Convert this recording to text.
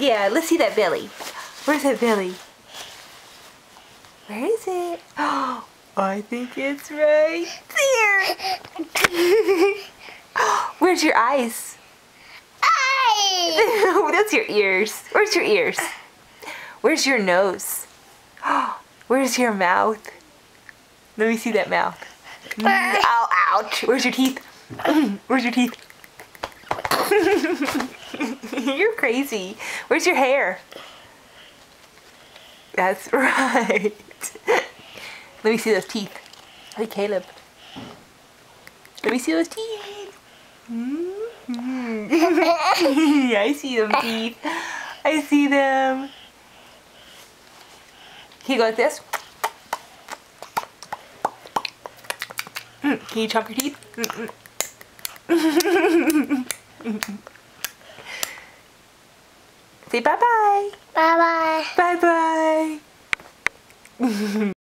Yeah, let's see that belly. Where's that belly? Where is it? Oh, I think it's right there. Where's your eyes? Eyes! That's your ears. Where's your ears? Where's your nose? Where's your mouth? Let me see that mouth. Ow, ouch. Where's your teeth? Where's your teeth? You're crazy. Where's your hair? That's right. Let me see those teeth. Hey, Caleb. Let me see those teeth. I see them teeth. I see them. Can you go like this? Can you chomp your teeth? Say bye-bye. Bye-bye. Bye-bye.